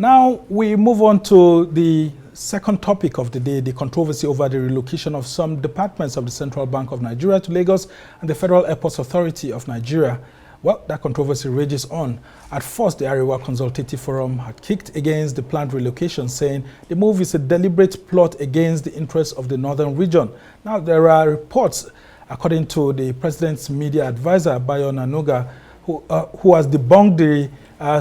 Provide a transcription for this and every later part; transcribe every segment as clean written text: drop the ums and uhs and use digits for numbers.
Now we move on to the second topic of the day, the controversy over the relocation of some departments of the Central Bank of Nigeria to Lagos and the Federal Airports Authority of Nigeria. Well, that controversy rages on. At first, the Arewa Consultative Forum had kicked against the planned relocation, saying the move is a deliberate plot against the interests of the northern region. Now, there are reports, according to the president's media advisor, Bayo Nanuga, who has debunked the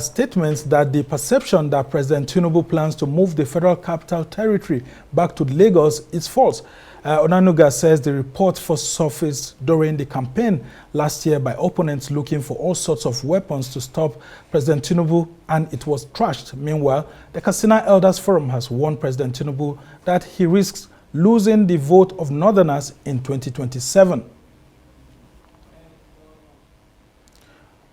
statements that the perception that President Tinubu plans to move the Federal Capital Territory back to Lagos is false. Onanuga says the report first surfaced during the campaign last year by opponents looking for all sorts of weapons to stop President Tinubu, and it was trashed. Meanwhile, the Katsina Elders Forum has warned President Tinubu that he risks losing the vote of Northerners in 2027.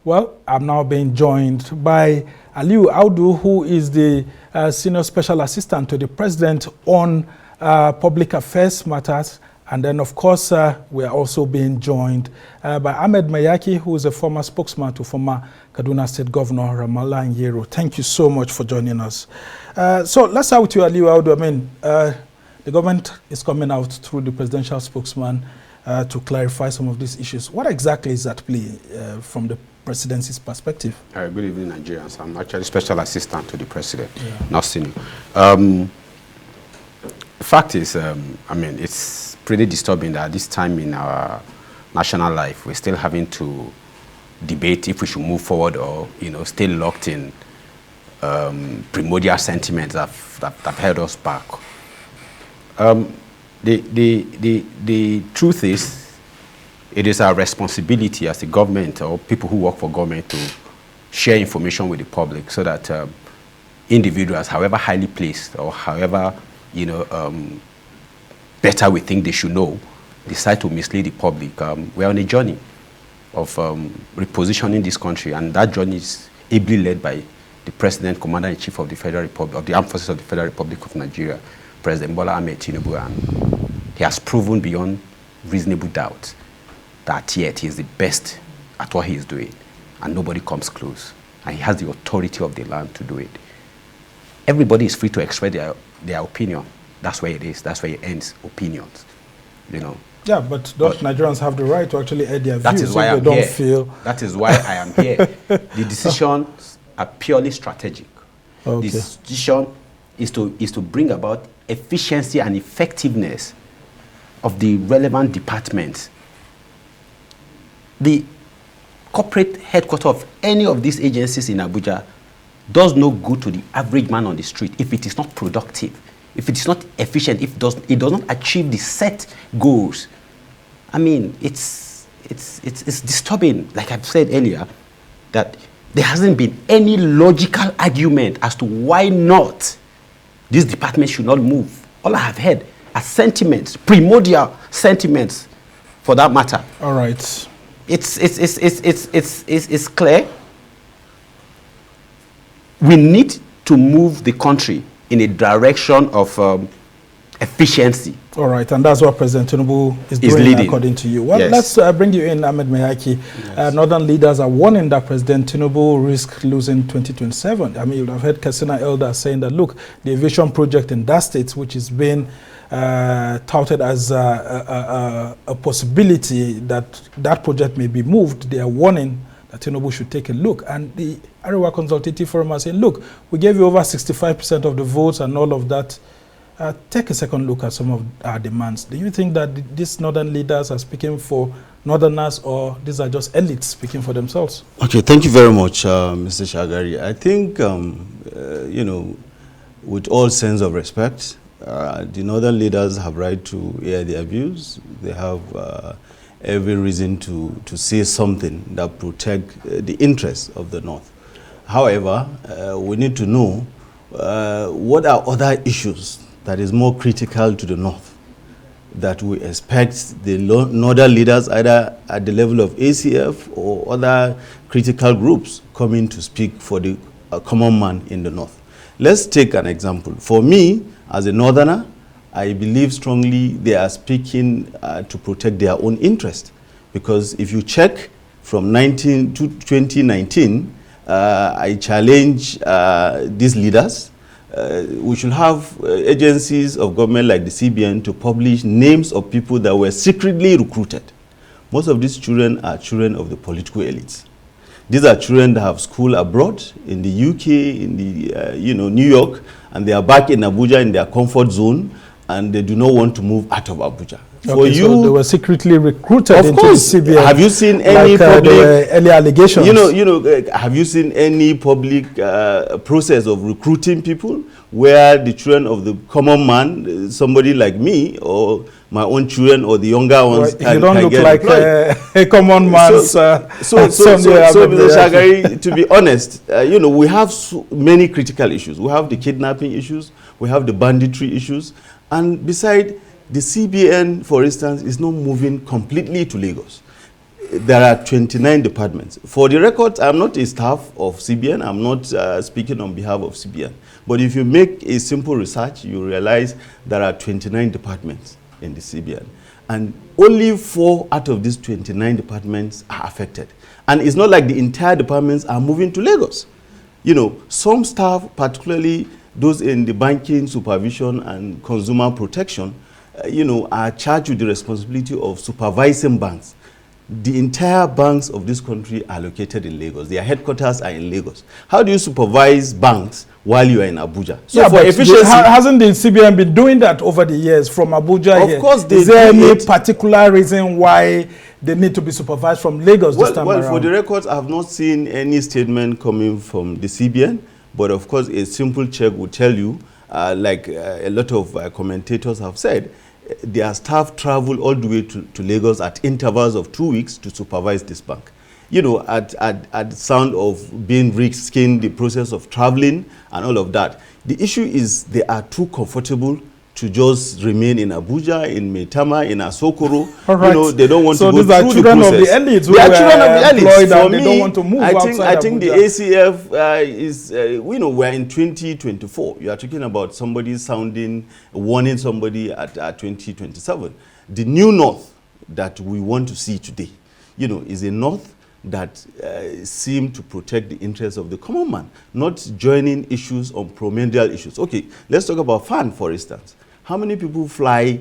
Well, I'm now being joined by Aliyu Audu, who is the Senior Special Assistant to the President on Public Affairs Matters. And then, of course, we are also being joined by Ahmed Maiyaki, who is a former spokesman to former Kaduna State Governor Ramallah Nyero. Thank you so much for joining us. So let's start with you, Aliyu Audu. I mean, the government is coming out through the presidential spokesman to clarify some of these issues. What exactly is at play from the presidency's perspective? Good evening, Nigerians. I'm actually special assistant to the president, not senior. The fact is, I mean, it's pretty disturbing that at this time in our national life, we're still having to debate if we should move forward or, stay locked in primordial sentiments that have held us back. The truth is, it is our responsibility as the government or people who work for government to share information with the public so that individuals, however highly placed or however, better we think they should know, decide to mislead the public. We're on a journey of repositioning this country, and that journey is ably led by the President, Commander-in-Chief of the Federal Republic, of the Armed Forces of the Federal Republic of Nigeria, President Bola Ahmed Tinubu, and he has proven beyond reasonable doubt that yet he is the best at what he is doing, and nobody comes close. And he has the authority of the land to do it. Everybody is free to express their opinion. That's where it is. That's where it ends, opinions. Yeah, but Nigerians have the right to actually air their views. That is why I'm here. That is why I am here. The decisions are purely strategic. Okay. The decision is to bring about efficiency and effectiveness of the relevant departments. The corporate headquarters of any of these agencies in Abuja does no good to the average man on the street if it is not productive, if it is not efficient, if it does not achieve the set goals. I mean, it's disturbing, like I've said earlier, that there hasn't been any logical argument as to why not this department should not move. All I have heard are sentiments, primordial sentiments, for that matter. All right. It's clear. We need to move the country in a direction of efficiency. All right, and that's what President Tinubu is doing, leading, according to you. Well, yes. Let's bring you in, Ahmed Maiyaki. Yes. Northern leaders are warning that President Tinubu risks losing 2027. I mean, you'll have heard Katsina Elders saying that, look, the aviation project in that state, which has been touted as a possibility that project may be moved, they are warning that Tinubu should take a look. And the Arewa Consultative Forum are saying, look, we gave you over 65% of the votes and all of that. Take a second look at some of our demands. Do you think that these northern leaders are speaking for northerners, or these are just elites speaking for themselves? Okay, thank you very much, Mr. Shagari. I think, with all sense of respect, the northern leaders have right to air their views. They have every reason to say something that protect the interests of the north. However, we need to know what are other issues that is more critical to the north that we expect the northern leaders, either at the level of ACF or other critical groups, coming to speak for the common man in the north. Let's take an example. For me, as a northerner, I believe strongly they are speaking to protect their own interest. Because if you check from 2019, I challenge these leaders. We should have agencies of government like the CBN to publish names of people that were secretly recruited. Most of these children are children of the political elites. These are children that have school abroad, in the UK, in the New York, and they are back in Abuja in their comfort zone, and they do not want to move out of Abuja. For you, so they were secretly recruited into the CBN. Have you seen any public early allegations? Have you seen any public process of recruiting people where the children of the common man, somebody like me, or my own children, or the younger ones, you don't look like a common man's. So Shagari, to be honest, we have so many critical issues. We have the kidnapping issues, we have the banditry issues, and beside, the CBN, for instance, is not moving completely to Lagos. There are 29 departments. For the record, I'm not a staff of CBN. I'm not speaking on behalf of CBN. But if you make a simple research, you realize there are 29 departments in the CBN. And only 4 out of these 29 departments are affected. And it's not like the entire departments are moving to Lagos. Some staff, particularly those in the banking, supervision, and consumer protection, are charged with the responsibility of supervising banks. The entire banks of this country are located in Lagos. Their headquarters are in Lagos. How do you supervise banks while you are in Abuja? So yeah, for efficiency, hasn't the CBN been doing that over the years from Abuja? Of course, is there any particular reason why they need to be supervised from Lagos this time around? For the records, I have not seen any statement coming from the CBN, but of course, a simple check would tell you, like a lot of commentators have said, their staff travel all the way to Lagos at intervals of 2 weeks to supervise this bank. At the sound of being risking the process of traveling and all of that. The issue is they are too comfortable to just remain in Abuja, in Maitama, in Asokoro. Right. They don't want to go through the process. So these are children of the elites. They are children of the elites. For me, they don't want to move I think the ACF is, we're in 2024. You are talking about somebody warning somebody at 2027. The new North that we want to see today, is a North that seem to protect the interests of the common man, not joining issues on primordial issues. Okay, let's talk about FAN, for instance. How many people fly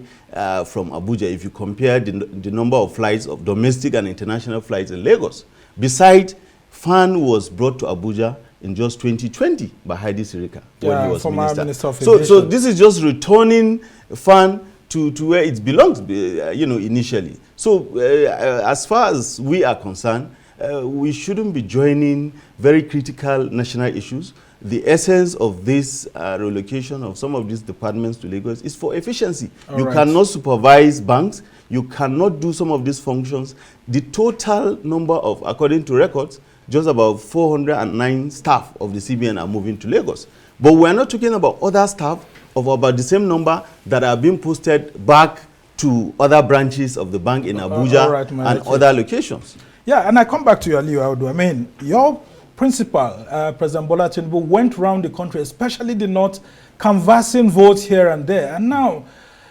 from Abuja if you compare the number of flights of domestic and international flights in Lagos? Besides, FAN was brought to Abuja in just 2020 by Heidi Sirika when he was minister. So this is just returning FAN to where it belongs, initially. So as far as we are concerned, we shouldn't be joining very critical national issues. The essence of this relocation of some of these departments to Lagos is for efficiency. You cannot supervise banks. You cannot do some of these functions. The total number of, according to records, just about 409 staff of the CBN are moving to Lagos. But we're not talking about other staff of about the same number that are being posted back to other branches of the bank in Abuja and other locations. Yeah, and I come back to you, Aliyu Audu. I mean, your principal, President Bola Tinubu, went around the country, especially the North, canvassing votes here and there. And now,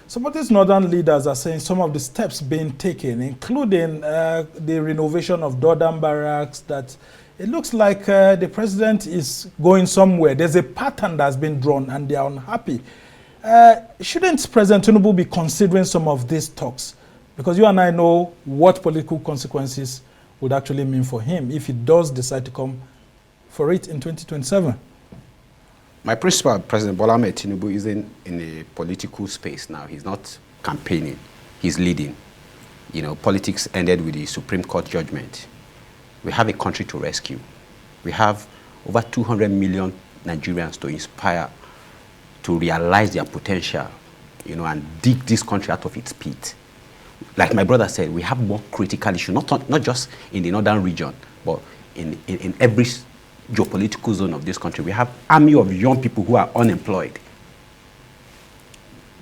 some of these northern leaders are saying some of the steps being taken, including the renovation of Dodam Barracks, that it looks like the president is going somewhere. There's a pattern that's been drawn, and they are unhappy. Shouldn't President Tinubu be considering some of these talks? Because you and I know what political consequences would actually mean for him if he does decide to come for it in 2027. My principal, President Bola Ahmed Tinubu, isn't in a political space now. He's not campaigning. He's leading. Politics ended with the Supreme Court judgment. We have a country to rescue. We have over 200 million Nigerians to inspire, to realize their potential, and dig this country out of its pit. Like my brother said, we have more critical issues, not just in the northern region, but in every geopolitical zone of this country. We have an army of young people who are unemployed.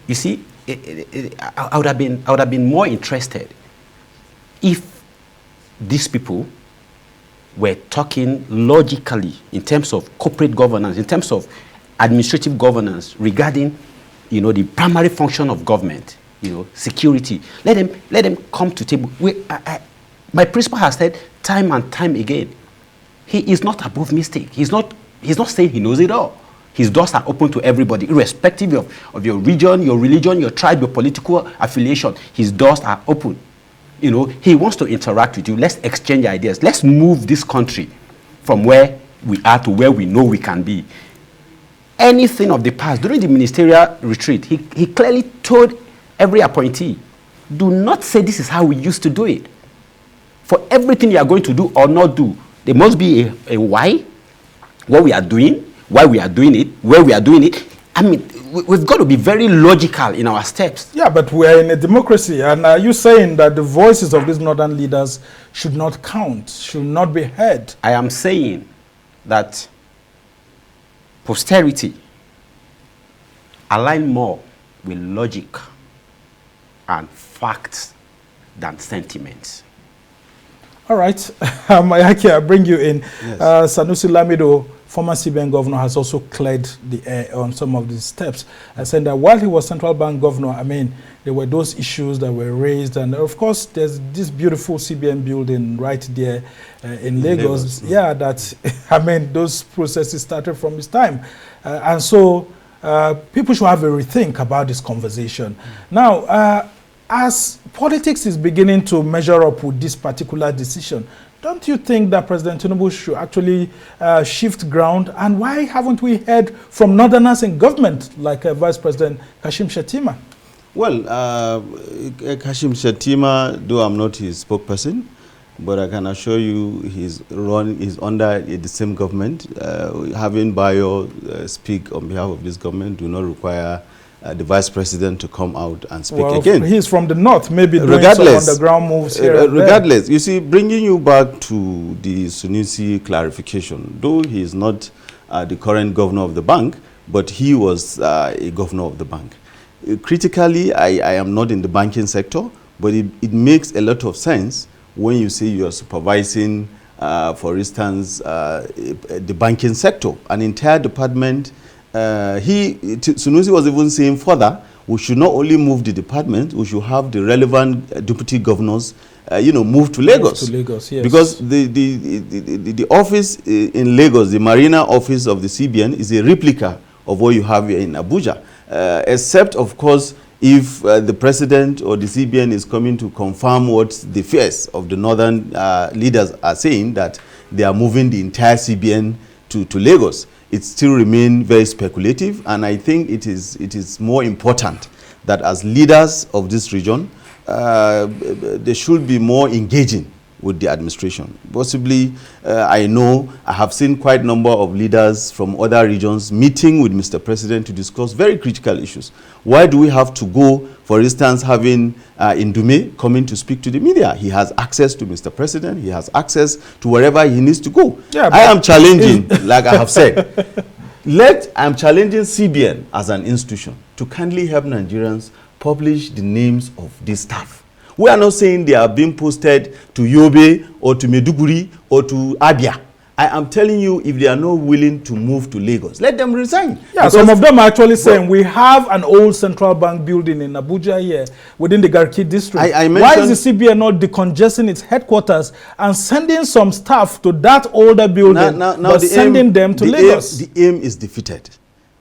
You see, I would have been more interested if these people were talking logically in terms of corporate governance, in terms of administrative governance regarding, the primary function of government. Security. Let them come to table. My principal has said time and time again, he is not above mistake. He's not saying he knows it all. His doors are open to everybody, irrespective of your region, your religion, your tribe, your political affiliation. His doors are open. You know, he wants to interact with you. Let's exchange ideas. Let's move this country from where we are to where we know we can be. Anything of the past, during the ministerial retreat, he clearly told every appointee, do not say this is how we used to do it. For everything you are going to do or not do, there must be a why, what we are doing, why we are doing it, where we are doing it. I mean, we've got to be very logical in our steps. Yeah, but we're in a democracy. And are you saying that the voices of these northern leaders should not count, should not be heard? I am saying that posterity align more with logic and facts than sentiments. All right. Maiyaki, I'll bring you in. Yes. Sanusi Lamido, former CBN governor, has also cleared the air on some of these steps, saying that while he was central bank governor, I mean, there were those issues that were raised. And of course, there's this beautiful CBN building right there in Lagos. Yeah, that, I mean, those processes started from his time. And so people should have a rethink about this conversation. Now, as politics is beginning to measure up with this particular decision, don't you think that President Tinubu should actually shift ground? And why haven't we heard from northerners in government like Vice President Kashim Shettima? Well, Kashim Shettima, though I'm not his spokesperson, but I can assure you he's under the same government. Having Bayo speak on behalf of this government do not require the vice president to come out and speak again. He's from the north, maybe doing some underground moves here. Regardless, you see, bringing you back to the Sunusi clarification, though he is not the current governor of the bank, but he was a governor of the bank. Critically, I am not in the banking sector, but it makes a lot of sense when you say you are supervising, for instance, the banking sector, an entire department. Sunusi was even saying further, we should not only move the department, we should have the relevant deputy governors, move to Lagos. Move to Lagos, yes. Because the office in Lagos, the Marina office of the CBN, is a replica of what you have here in Abuja. Except, of course, if the president or the CBN is coming to confirm what the fears of the northern leaders are saying, that they are moving the entire CBN to Lagos. It still remains very speculative, and I think it is more important that as leaders of this region, they should be more engaging with the administration. Possibly, I have seen quite a number of leaders from other regions meeting with Mr. President to discuss very critical issues. Why do we have to go, for instance, having Indume coming to speak to the media? He has access to Mr. President. He has access to wherever he needs to go. Yeah, I am challenging, like I have said, I'm challenging CBN as an institution to kindly help Nigerians publish the names of this staff. We are not saying they are being posted to Yobe or to Meduguri or to Abia. I am telling you, if they are not willing to move to Lagos, let them resign. Yeah, some of them are actually saying we have an old central bank building in Abuja here within the Garki district. Why is the CBN not decongesting its headquarters and sending some staff to that older building, but sending them to Lagos? The aim is defeated.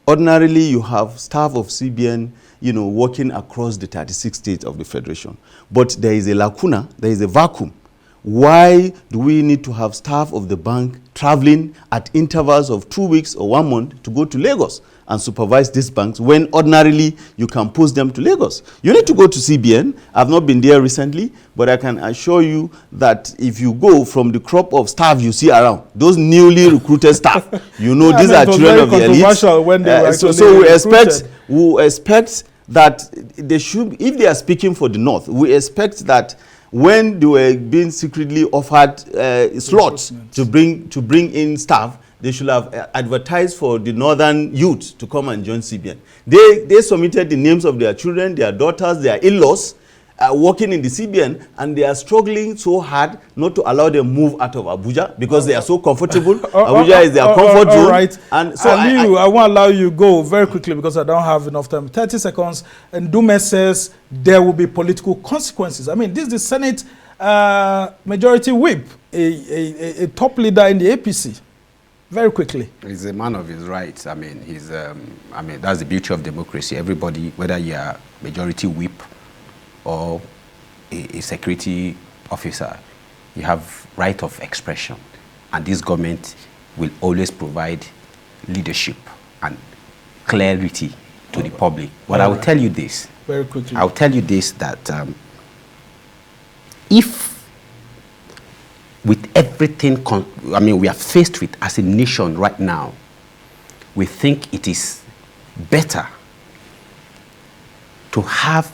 Ordinarily, you have staff of CBN working across the 36 states of the Federation. But there is a lacuna, there is a vacuum. Why do we need to have staff of the bank traveling at intervals of 2 weeks or 1 month to go to Lagos and supervise these banks when ordinarily you can post them to Lagos? You need to go to CBN. I've not been there recently, but I can assure you that if you go from the crop of staff you see around, those newly recruited staff, these are children of the elite. When they were so we expect that they should, if they are speaking for the North, we expect that when they were being secretly offered slots to bring in staff, they should have advertised for the northern youth to come and join CBN. They submitted the names of their children, their daughters, their in-laws, working in the CBN, and they are struggling so hard not to allow them move out of Abuja because they are so comfortable. Abuja is their comfort zone. Right. And so I won't allow you go very quickly because I don't have enough time. 30 seconds. And Dume says there will be political consequences. I mean, this is the Senate Majority Whip, a top leader in the APC. Very quickly. He's a man of his rights. I mean, that's the beauty of democracy. Everybody, whether you are Majority Whip or a security officer, you have right of expression. And this government will always provide leadership and clarity to the public. But I will tell you this. Very quickly. I will tell you this, that if with everything we are faced with as a nation right now, we think it is better to have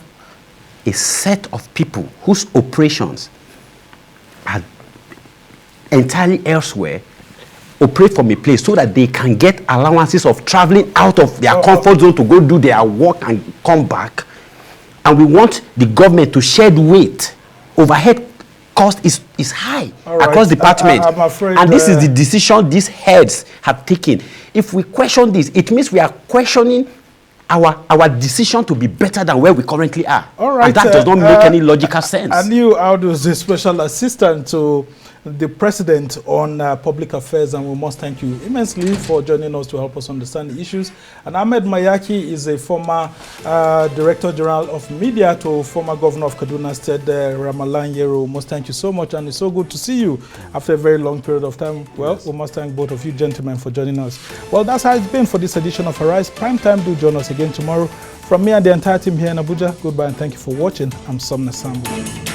a set of people whose operations are entirely elsewhere, operate from a place so that they can get allowances of traveling out of their comfort zone to go do their work and come back. And we want the government to shed weight. Overhead cost is high across department. I'm afraid, and this is the decision these heads have taken. If we question this, it means we are questioning our decision to be better than where we currently are. All right, and that does not make any logical sense. Aliyu Audu is the special assistant to the president on public affairs, and we must thank you immensely for joining us to help us understand the issues. And Ahmed Maiyaki is a former Director General of Media to former Governor of Kaduna State, Ramalan Yero. We must thank you so much, and it's so good to see you after a very long period of time. Well, yes. We must thank both of you gentlemen for joining us. Well, that's how it's been for this edition of Arise Prime Time. Do join us again tomorrow. From me and the entire team here in Abuja, goodbye and thank you for watching. I'm Somna Sambu.